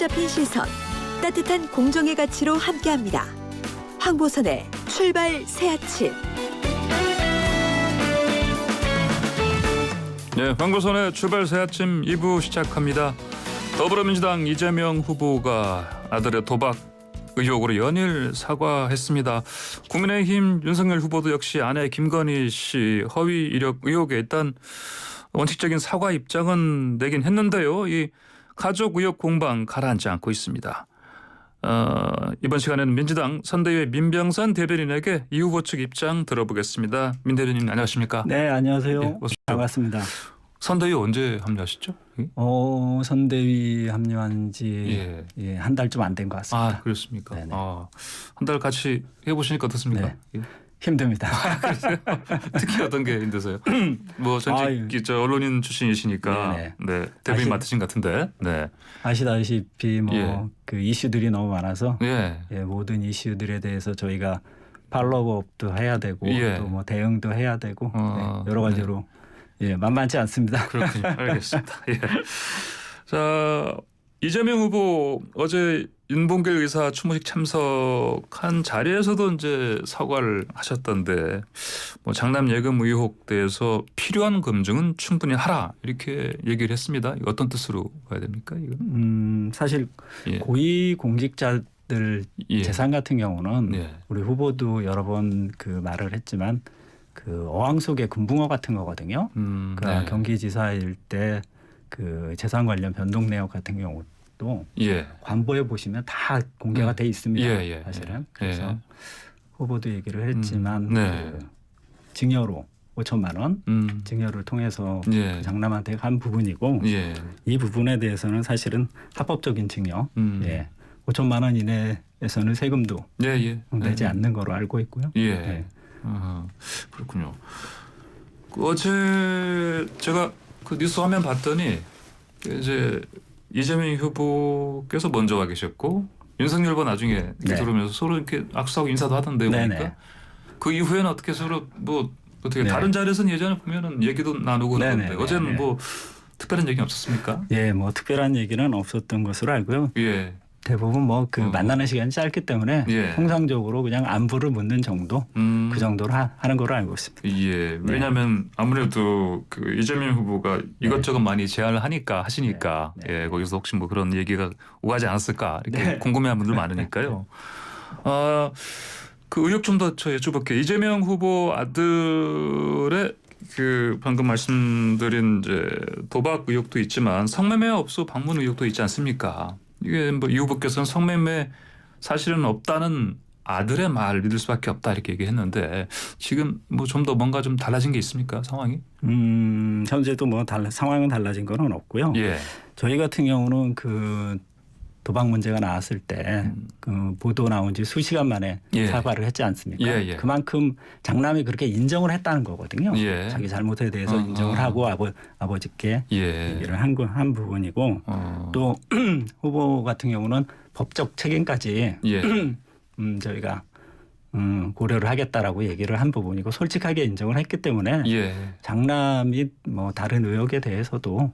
잡힌 시선, 따뜻한 공정의 가치로 함께합니다. 황보선의 출발 새 아침. 네, 황보선의 출발 새 아침 2부 시작합니다. 더불어민주당 이재명 후보가 아들의 도박 의혹으로 연일 사과했습니다. 국민의힘 윤석열 후보도 역시 아내 김건희 씨 허위 이력 의혹에 일단 원칙적인 사과 입장은 내긴 했는데요. 이 가족 의혹 공방 가라앉지 않고 있습니다. 이번 시간에는 민주당 선대위 민병선 대변인에게 이 후보 측 입장 들어보겠습니다. 민 대변인 안녕하십니까? 네, 안녕하세요. 예, 반갑습니다. 선대위 언제 합류하셨죠? 선대위 합류한 지 한 달 좀 안 된 것 같습니다. 아, 그렇습니까? 네네. 한 달 같이 해보시니까 어떻습니까? 네. 예. 힘듭니다. 특히 어떤 게 힘드세요? 뭐 전직 언론인 출신이시니까 네네. 네, 대변인 맡으신 것 같은데. 네. 아시다시피 예. 그 이슈들이 너무 많아서 예. 모든 이슈들에 대해서 저희가 팔로우업도 해야 되고 예. 또 뭐 대응도 해야 되고 여러 네. 가지로 만만치 않습니다. 그렇군요. 알겠습니다. 예. 자, 이재명 후보 어제 윤봉길 의사 추모식 참석한 자리에서도 이제 사과를 하셨던데 뭐 장남 예금 의혹 대해서 필요한 검증은 충분히 하라 이렇게 얘기를 했습니다. 이거 어떤 뜻으로 봐야 됩니까? 이거? 사실 예. 고위 공직자들 예. 재산 같은 경우는 예. 우리 후보도 여러 번 그 말을 했지만 그 어항 속의 금붕어 같은 거거든요. 그러니까 네. 경기지사일 때 그 재산 관련 변동 내역 같은 경우도 예. 관보에 보시면 다 공개가 돼 있습니다. 예. 사실은. 그래서 예. 후보도 얘기를 했지만 네. 그 증여로 5천만 원 증여를 통해서 예. 그 장남한테 간 부분이고 예. 이 부분에 대해서는 사실은 합법적인 증여 5천만 원 이내에서는 세금도 예. 내지 않는 거로 알고 있고요. 예. 네. 그렇군요. 어제 제가 그 뉴스 화면 봤더니 이제 이재명 후보께서 먼저 와 계셨고 윤석열 후보 나중에 이렇게 네. 들어오면서 서로 이렇게 악수하고 인사도 하던데 네네. 보니까 그 이후에는 어떻게 서로 뭐 어떻게 네. 다른 자리에서는 예전에 보면은 얘기도 나누고 그러는데 네네. 어제는 네. 뭐 특별한 얘기 없었습니까? 뭐 특별한 얘기는 없었던 것으로 알고요. 예. 대부분 그 만나는 시간이 짧기 때문에 예. 통상적으로 그냥 안부를 묻는 정도 그 정도로 하는 걸로 알고 있습니다. 예. 왜냐하면 아무래도 그 이재명 후보가 이것저것 많이 제안을 하시니까 네. 예, 거기서 혹시 뭐 그런 얘기가 오가지 않았을까 이렇게 네. 궁금해하는 분들 많으니까요. 그 의혹 좀 더 여쭤볼게요. 이재명 후보 아들의 그 방금 말씀드린 이제 도박 의혹도 있지만 성매매 업소 방문 의혹도 있지 않습니까? 이게 뭐 이 후보께서는 성매매 사실은 없다는 아들의 말 믿을 수밖에 없다 이렇게 얘기했는데 지금 뭐 좀 더 뭔가 좀 달라진 게 있습니까 상황이? 현재도 뭐 상황은 달라진 건 없고요. 예. 저희 같은 경우는 그 도박 문제가 나왔을 때 그 보도 나온 지 수시간 만에 사과를 했지 않습니까? 예. 그만큼 장남이 그렇게 인정을 했다는 거거든요. 예. 자기 잘못에 대해서 인정을 하고 아버지께 얘기를 한 부분이고 또 후보 같은 경우는 법적 책임까지 저희가 고려를 하겠다라고 얘기를 한 부분이고 솔직하게 인정을 했기 때문에 장남이 뭐 다른 의혹에 대해서도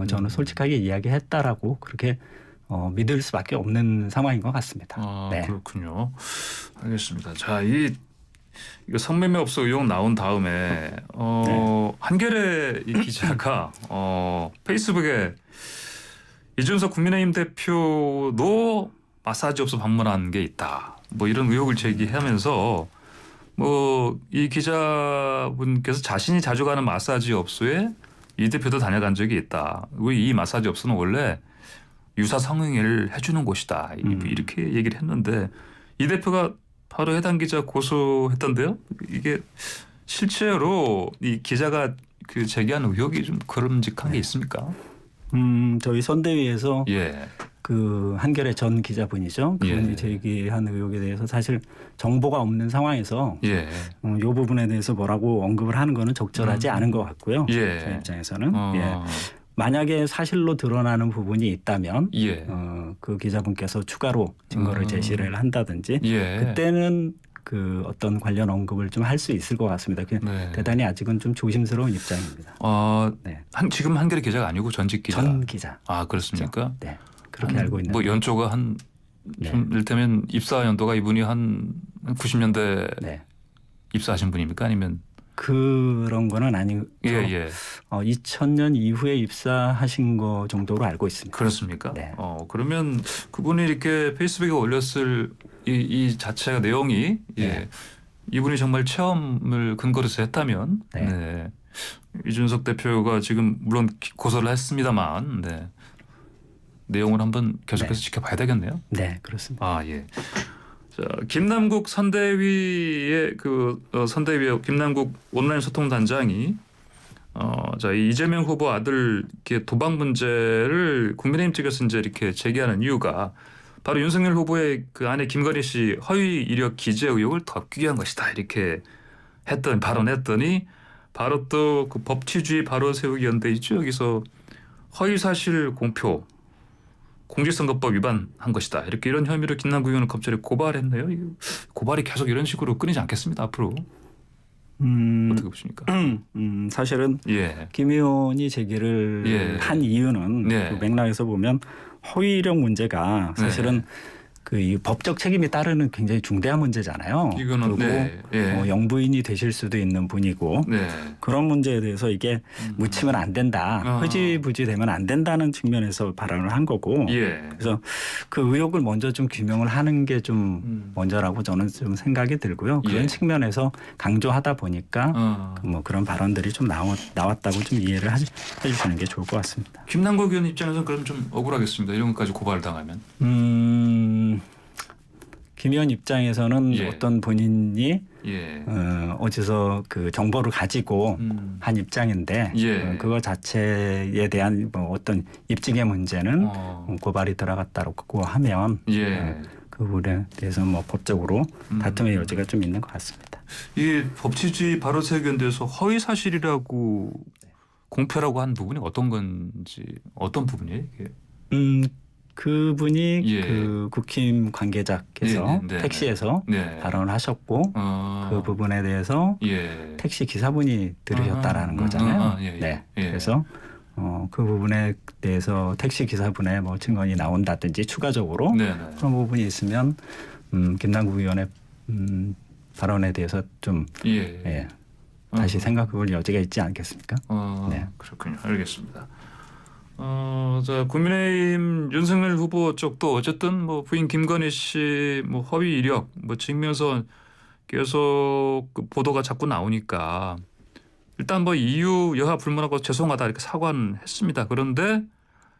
저는 솔직하게 이야기했다라고 그렇게 믿을 수밖에 없는 상황인 것 같습니다. 네. 그렇군요. 알겠습니다. 자, 이거 성매매 업소 의혹 나온 다음에 한겨레 이 기자가 페이스북에 이준석 국민의힘 대표도 마사지 업소 방문한 게 있다. 뭐 이런 의혹을 제기하면서 뭐 이 기자분께서 자신이 자주 가는 마사지 업소에 이 대표도 다녀간 적이 있다. 이 마사지 업소는 원래 유사 성행위를 해주는 곳이다. 이렇게 얘기를 했는데 이 대표가 바로 해당 기자 고소했던데요. 이게 실제로 이 기자가 그 제기한 의혹이 좀 그름직한 게 있습니까? 저희 선대위에서 그 한겨레 전 기자분이죠. 그분이 제기한 의혹에 대해서 사실 정보가 없는 상황에서 이 부분에 대해서 뭐라고 언급을 하는 거는 적절하지 않은 것 같고요. 저희 입장에서는. 만약에 사실로 드러나는 부분이 있다면 그 기자분께서 추가로 증거를 제시를 한다든지 그때는 그 어떤 관련 언급을 좀 할 수 있을 것 같습니다. 대단히 아직은 좀 조심스러운 입장입니다. 지금 한겨레 기자가 아니고 전직 기자. 전 기자. 아 그렇습니까? 네. 그렇게 알고 있는. 뭐 연조가 한 네. 좀 이를테면 입사 연도가 이분이 한 90년대 네. 입사하신 분입니까? 아니면 그런 거는 아니고 예. 2000년 이후에 입사하신 거 정도로 알고 있습니다. 그렇습니까? 네. 그러면 그분이 이렇게 페이스북에 올렸을 이 자체가 내용이 네. 이분이 정말 체험을 근거로 해서 했다면 네. 네. 이준석 대표가 지금 물론 고소를 했습니다만 네. 내용을 한번 계속해서 네. 지켜봐야 되겠네요. 네, 그렇습니다. 아 예. 자, 김남국 선대위의 선대위 김남국 온라인 소통 단장이 자, 이 이재명 후보 아들 이렇게 도박 문제를 국민의힘 측에서 이제 이렇게 제기하는 이유가 바로 윤석열 후보의 그 아내 김건희 씨 허위 이력 기재 의혹을 덮기 위한 것이다 이렇게 발언했더니 바로 또 그 법치주의 바로 세우기 연대 있죠. 여기서 허위 사실 공표 공직선거법 위반한 것이다. 이런 혐의로 김남국 의원을 검찰에 고발했네요. 고발이 계속 이런 식으로 끊이지 않겠습니다. 앞으로. 어떻게 보십니까? 사실은 예. 김 의원이 제기를 예. 한 이유는 네. 그 맥락에서 보면 허위 이력 문제가 사실은 그 이 법적 책임이 따르는 굉장히 중대한 문제잖아요. 이거는 그리고 영부인이 되실 수도 있는 분이고 네. 그런 문제에 대해서 이게 묻히면 안 된다. 흐지부지되면 안 된다는 측면에서 발언을 한 거고. 예. 그래서 그 의혹을 먼저 좀 규명을 하는 게 좀 먼저라고 저는 좀 생각이 들고요. 그런 예. 측면에서 강조하다 보니까 뭐 그런 발언들이 좀 나왔다고 좀 이해를 해주시는 게 좋을 것 같습니다. 김남국 의원 입장에서는 그럼 좀 억울하겠습니다. 이런 것까지 고발을 당하면. 김 의원 입장에서는 예. 어떤 본인이 예. 어디서 그 정보를 가지고 한 입장인데 예. 그거 자체에 대한 뭐 어떤 입증의 문제는 고발이 들어갔다고 하면 예. 그 부분에 대해서 뭐 법적으로 다툼의 여지가 좀 있는 것 같습니다. 이 법치주의 바로 세견대에서 허위 사실이라고 공표라고 한 부분이 어떤 건지 어떤 부분이에요? 이게? 그분이 예. 그 국힘 관계자께서 택시에서 발언을 하셨고 그 부분에 대해서 택시 기사분이 들으셨다라는 거잖아요. 네. 그래서 그 부분에 대해서 택시 기사분의 뭐 증언이 나온다든지 추가적으로 그런 부분이 있으면 김남국 의원의 발언에 대해서 좀 다시 생각해볼 여지가 있지 않겠습니까? 네. 그렇군요. 알겠습니다. 자, 국민의힘 윤석열 후보 쪽도 어쨌든 뭐 부인 김건희 씨 뭐 허위 이력 뭐 증명서 계속 그 보도가 자꾸 나오니까 일단 뭐 이유 여하 불문하고 죄송하다 이렇게 사과는 했습니다. 그런데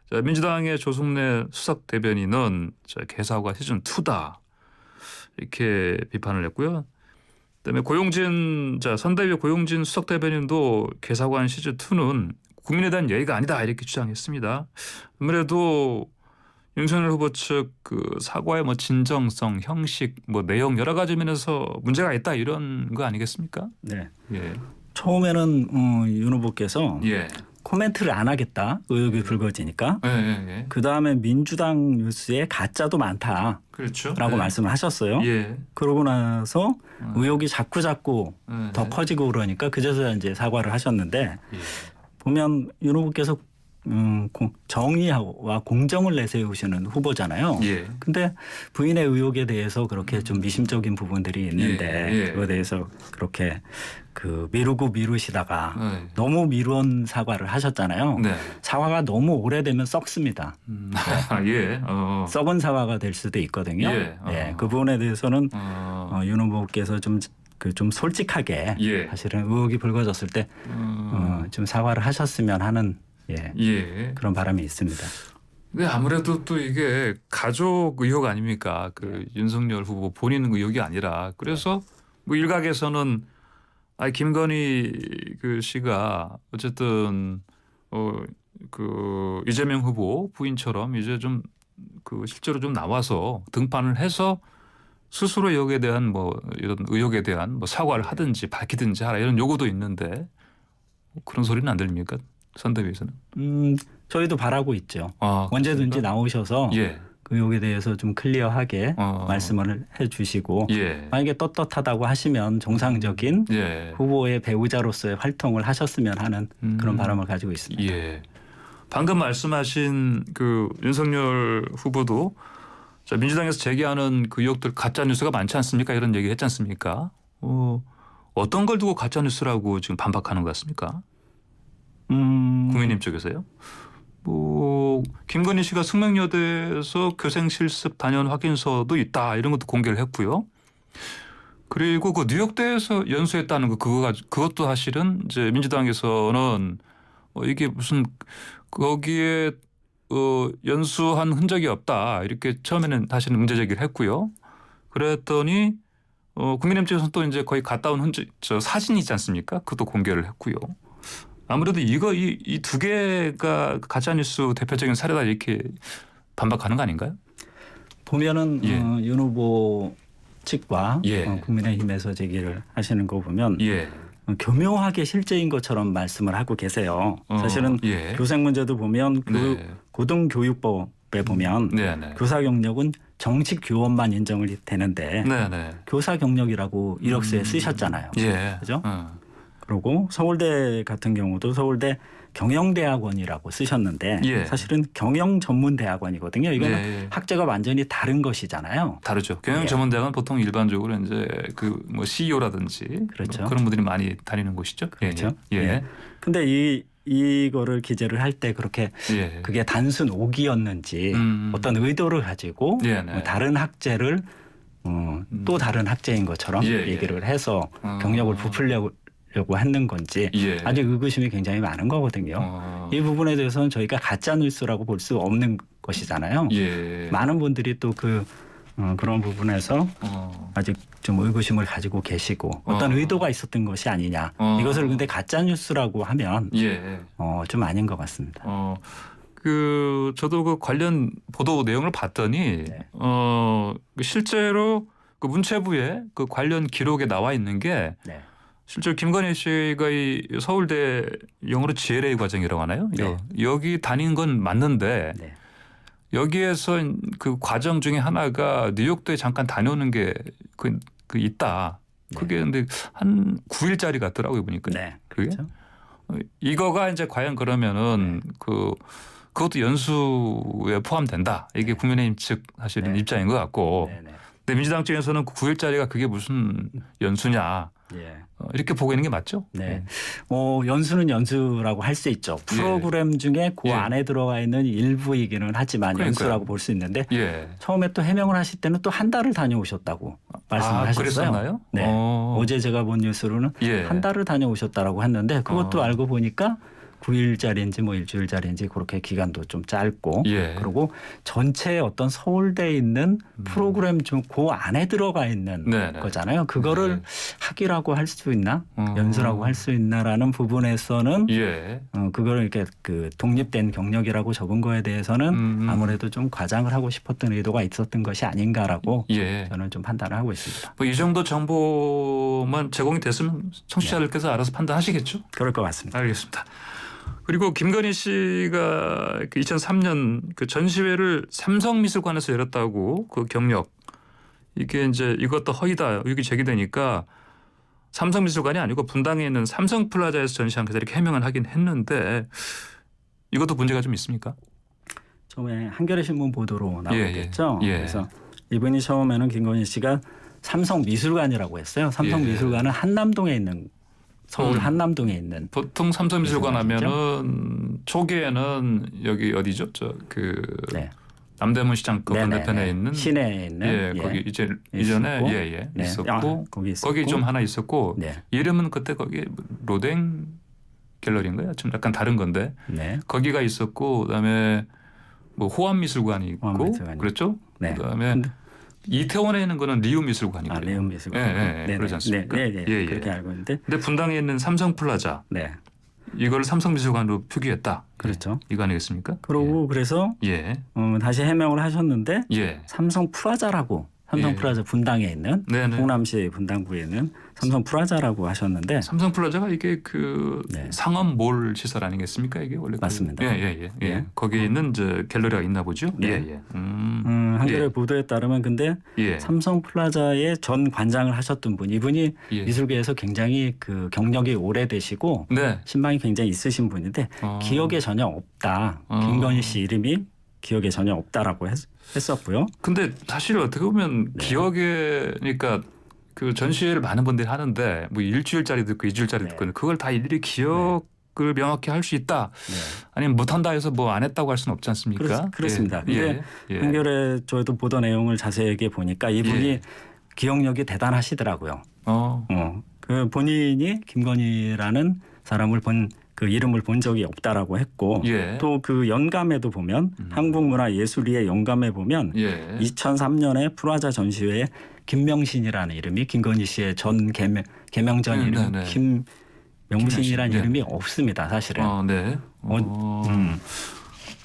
자, 민주당의 조승래 수석 대변인은 자, 개사과 시즌 2다 이렇게 비판을 했고요. 그다음에 선대위 고용진 수석 대변인도 개사관 시즌 2는 국민에 대한 예의가 아니다 이렇게 주장했습니다. 아무래도 윤석열 후보 측 그 사과의 뭐 진정성, 형식, 뭐 내용 여러 가지 면에서 문제가 있다 이런 거 아니겠습니까? 네. 예. 처음에는 윤 후보께서 코멘트를 안 하겠다 의혹이 불거지니까. 그 다음에 민주당 뉴스에 가짜도 많다. 그렇죠. 라고 말씀을 하셨어요. 그러고 나서 의혹이 자꾸 더 커지고 그러니까 그제서야 이제 사과를 하셨는데. 보면 윤 후보께서 정의와 공정을 내세우시는 후보잖아요. 근데 부인의 의혹에 대해서 그렇게 좀 미심적인 부분들이 있는데 그거에 대해서 그렇게 그 미루시다가 너무 미룬 사과를 하셨잖아요. 사과가 너무 오래되면 썩습니다. 썩은 사과가 될 수도 있거든요. 그 부분에 대해서는 윤 후보께서 좀 솔직하게 사실은 의혹이 불거졌을 때 좀 사과를 하셨으면 하는 그런 바람이 있습니다. 네, 아무래도 또 이게 가족 의혹 아닙니까? 그 윤석열 후보 본인 의혹이 아니라 그래서 뭐 일각에서는 김건희 그 씨가 어쨌든 그 이재명 후보 부인처럼 이제 좀 그 실제로 좀 나와서 등판을 해서 스스로 여기에 대한 뭐 이런 의혹에 대한 뭐 사과를 하든지 밝히든지 하라 이런 요구도 있는데 그런 소리는 안 들립니까? 선대위에서는? 저희도 바라고 있죠. 언제든지 나오셔서 그 의혹에 대해서 좀 클리어하게 말씀을 해주시고 만약에 떳떳하다고 하시면 정상적인 후보의 배우자로서의 활동을 하셨으면 하는 그런 바람을 가지고 있습니다. 방금 말씀하신 그 윤석열 후보도 자, 민주당에서 제기하는 그 의혹들 가짜 뉴스가 많지 않습니까? 이런 얘기 했지 않습니까? 어떤 걸 두고 가짜 뉴스라고 지금 반박하는 것 같습니까? 국민의힘 쪽에서요? 뭐 김건희 씨가 숙명여대에서 교생 실습 단연 확인서도 있다 이런 것도 공개를 했고요. 그리고 그 뉴욕대에서 연수했다는 그것도 사실은 이제 민주당에서는 이게 무슨 거기에 연수한 흔적이 없다 이렇게 처음에는 사실은 문제 제기를 했고요. 그랬더니 국민의힘 쪽에서는 또 이제 거의 갔다 온 사진이 있지 않습니까? 그것도 공개를 했고요. 아무래도 이 두 개가 가짜뉴스 대표적인 사례다 이렇게 반박하는 거 아닌가요? 보면은 예. 윤 후보 측과 예. 국민의힘에서 제기를 하시는 거 보면 예. 교묘하게 실제인 것처럼 말씀을 하고 계세요. 사실은 예. 교생 문제도 보면 네. 고등교육법에 보면 네네. 교사 경력은 정식 교원만 인정을 되는데 네네. 교사 경력이라고 이력서에 쓰셨잖아요. 예. 그죠? 그리고 서울대 같은 경우도 서울대 경영대학원이라고 쓰셨는데 예. 사실은 경영전문대학원이거든요. 이거는 네. 학제가 완전히 다른 것이잖아요. 다르죠. 경영전문대학은 보통 일반적으로 이제 그 뭐 CEO라든지 그렇죠. 그런 분들이 많이 다니는 곳이죠. 그렇죠. 예. 예. 근데 이거를 기재를 할 때 그렇게 예. 그게 단순 오기였는지 어떤 의도를 가지고 예, 네. 다른 학제를 또 다른 학제인 것처럼 예, 예. 얘기를 해서 경력을 부풀려고 했는 건지 예. 아직 의구심이 굉장히 많은 거거든요. 이 부분에 대해서는 저희가 가짜 뉴스라고 볼 수 없는 것이잖아요. 예. 많은 분들이 또 그런 부분에서 아직 좀 의구심을 가지고 계시고 어떤 의도가 있었던 것이 아니냐. 이것을 근데 가짜 뉴스라고 하면 예. 좀 아닌 것 같습니다. 저도 그 관련 보도 내용을 봤더니 네. 실제로 그 문체부에 그 관련 기록에 나와 있는 게 네. 실제로 김건희 씨가 이 서울대 영어로 GLA 과정이라고 하나요? 네. 여기 다닌 건 맞는데 네. 여기에서 그 과정 중에 하나가 뉴욕도에 잠깐 다녀오는 게 그 있다. 그게 근데 한 9일짜리 같더라고요 보니까. 네. 그게 그렇죠. 이거가 이제 과연 그러면은 그것도 연수에 포함된다. 이게 국민의힘 측 사실은 네. 입장인 것 같고. 네. 네. 근데 민주당 쪽에서는 9일짜리가 그게 무슨 연수냐. 예. 이렇게 보고 있는 게 맞죠? 네. 연수는 연수라고 할 수 있죠. 프로그램 중에 그 예. 안에 들어가 있는 일부이기는 하지만 그러니까요. 연수라고 볼 수 있는데 예. 처음에 또 해명을 하실 때는 또 한 달을 다녀오셨다고 말씀을 하셨어요. 그랬었나요? 네. 어제 제가 본 뉴스로는 예. 한 달을 다녀오셨다고 했는데 그것도 알고 보니까 9일짜리인지 뭐 일주일짜리인지 그렇게 기간도 좀 짧고 예. 그리고 전체 어떤 서울대에 있는 프로그램 중 그 안에 들어가 있는 네네. 거잖아요. 그거를 네. 학위라고 할 수 있나 연수라고 할 수 있나라는 부분에서는 예. 그거를 이렇게 그 독립된 경력이라고 적은 거에 대해서는 아무래도 좀 과장을 하고 싶었던 의도가 있었던 것이 아닌가라고 예. 저는 좀 판단을 하고 있습니다. 뭐 이 정도 정보만 제공이 됐으면 청취자들께서 알아서 판단하시겠죠? 그럴 것 같습니다. 알겠습니다. 그리고 김건희 씨가 2003년 그 전시회를 삼성미술관에서 열었다고 그 경력 이게 이제 이것도 허위다 의혹이 제기되니까 삼성미술관이 아니고 분당에 있는 삼성플라자에서 전시한 것을 이렇게 해명을 하긴 했는데 이것도 문제가 좀 있습니까? 처음에 한겨레 신문 보도로 나오겠죠. 예. 그래서 이분이 처음에는 김건희 씨가 삼성미술관이라고 했어요. 삼성미술관은 한남동에 있는 서울 한남동에 있는 보통 삼성미술관 미술관이죠? 하면은 초기에는 여기 어디죠? 네. 남대문 시장 그 건너편에 있는 시내에 있는 거기 이전에 있었고. 네. 있었고 거기 있었고 거기 좀 하나 있었고 네. 이름은 그때 거기 로댕 갤러리인가요? 좀 약간 다른 건데 네. 거기가 있었고 그다음에 뭐 호암미술관이 있고 호암미술관이 그렇죠? 네. 그다음에 이태원에 있는 거는 리움미술관이고요. 리움미술관. 네. 그러지 않습니까? 네. 예. 그렇게 알고 있는데. 근데 분당에 있는 삼성플라자 네. 이걸 삼성미술관으로 표기했다. 그렇죠. 이거 아니겠습니까? 그러고 그래서 예. 다시 해명을 하셨는데 예. 삼성플라자라고 삼성플라자 분당에 있는 네네. 성남시 분당구에 있는 삼성플라자라고 하셨는데 삼성플라자가 이게 그 네. 상업몰 시설 아니겠습니까? 이게 원래 맞습니다. 예예예. 예. 예. 거기에 있는 저 갤러리가 있나 보죠? 네. 예예. 한겨레 예. 보도에 따르면 근데 예. 삼성플라자의 전 관장을 하셨던 분 이분이 예. 미술계에서 굉장히 그 경력이 오래되시고 네. 신망이 굉장히 있으신 분인데 기억에 전혀 없다. 김건희 씨 이름이 기억에 전혀 없다라고 했었고요. 근데 사실 어떻게 보면 네. 기억에 그러니까 그 전시회를 많은 분들이 하는데 뭐 일주일짜리도 있고 2주일짜리도 네. 있고 그걸 다 일일이 기억을 명확히 할 수 있다. 네. 아니면 못한다 해서 뭐 안 했다고 할 수는 없지 않습니까? 그렇습니다. 예. 근데 예. 한겨레 저희도 보던 내용을 자세하게 보니까 이분이 예. 기억력이 대단하시더라고요. 그 본인이 김건희라는 사람을 그 이름을 본 적이 없다라고 했고 예. 또 그 연감에도 보면 한국문화예술위의 연감에 보면 예. 2003년에 프라자 전시회에 김명신이라는 이름이 김건희 씨의 전 개명전 이름 네. 김명신이라는 네. 이름이 없습니다. 사실은. 네.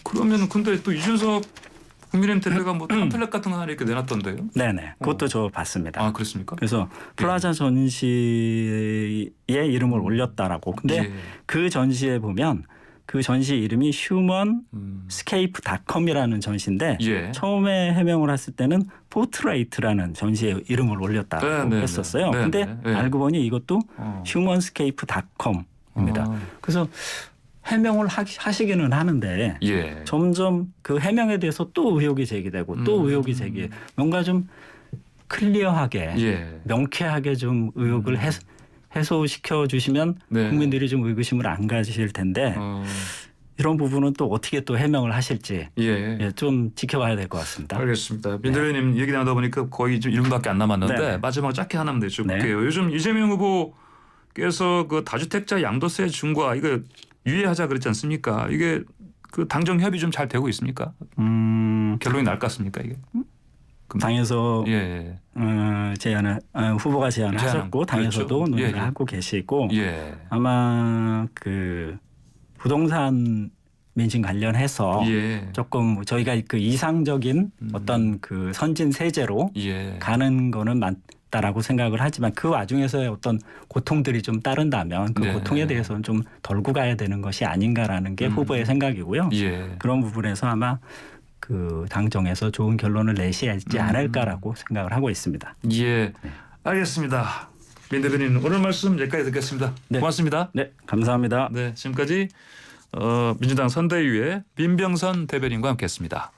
그러면 근데 또 이준석 국민의힘 대표가 뭐 팜플렛 같은 거 하나 이렇게 내놨던데요? 네네. 그것도 저 봤습니다. 아 그렇습니까? 그래서 프라자 전시의 이름을 올렸다라고. 근데 예. 그 전시에 보면 그 전시 이름이 휴먼 스케이프닷컴이라는 전시인데 예. 처음에 해명을 했을 때는 포트레이트라는 전시의 이름을 올렸다고 네, 했었어요. 네, 근데 네, 네. 알고 보니 이것도 휴먼스케이프닷컴입니다. 그래서 해명을 하시기는 하는데 예. 점점 그 해명에 대해서 또 의혹이 제기되고 또 의혹이 제기. 뭔가 좀 클리어하게 예. 명쾌하게 좀 의혹을 해소시켜 주시면 네. 국민들이 좀 의구심을 안 가지실 텐데 이런 부분은 또 어떻게 또 해명을 하실지 좀 지켜봐야 될 것 같습니다. 알겠습니다. 민대변인 얘기 나누다 보니까 거의 좀 1분밖에 안 남았는데 네. 마지막 짧게 하나만 더 여쭤볼게요. 네. 요즘 이재명 후보께서 그 다주택자 양도세 중과 이거 유예하자 그랬지 않습니까? 이게 그 당정 협의 좀 잘 되고 있습니까? 결론이 날 것 같습니까 이게? 당에서 예. 후보가 제안을 하셨고 당에서도 그렇죠. 논의를 예. 하고 계시고 예. 아마 그 부동산 민심 관련해서 예. 조금 저희가 그 이상적인 어떤 그 선진 세제로 예. 가는 거는 맞다라고 생각을 하지만 그 와중에서의 어떤 고통들이 좀 따른다면 그 네. 고통에 대해서는 좀 덜고 가야 되는 것이 아닌가라는 게 후보의 생각이고요. 예. 그런 부분에서 아마 그 당정에서 좋은 결론을 내시지 않을까라고 생각을 하고 있습니다. 예. 알겠습니다. 민 대변인 오늘 말씀 여기까지 듣겠습니다. 네. 고맙습니다. 네, 감사합니다. 네, 지금까지 민주당 선대위의 민병선 대변인과 함께했습니다.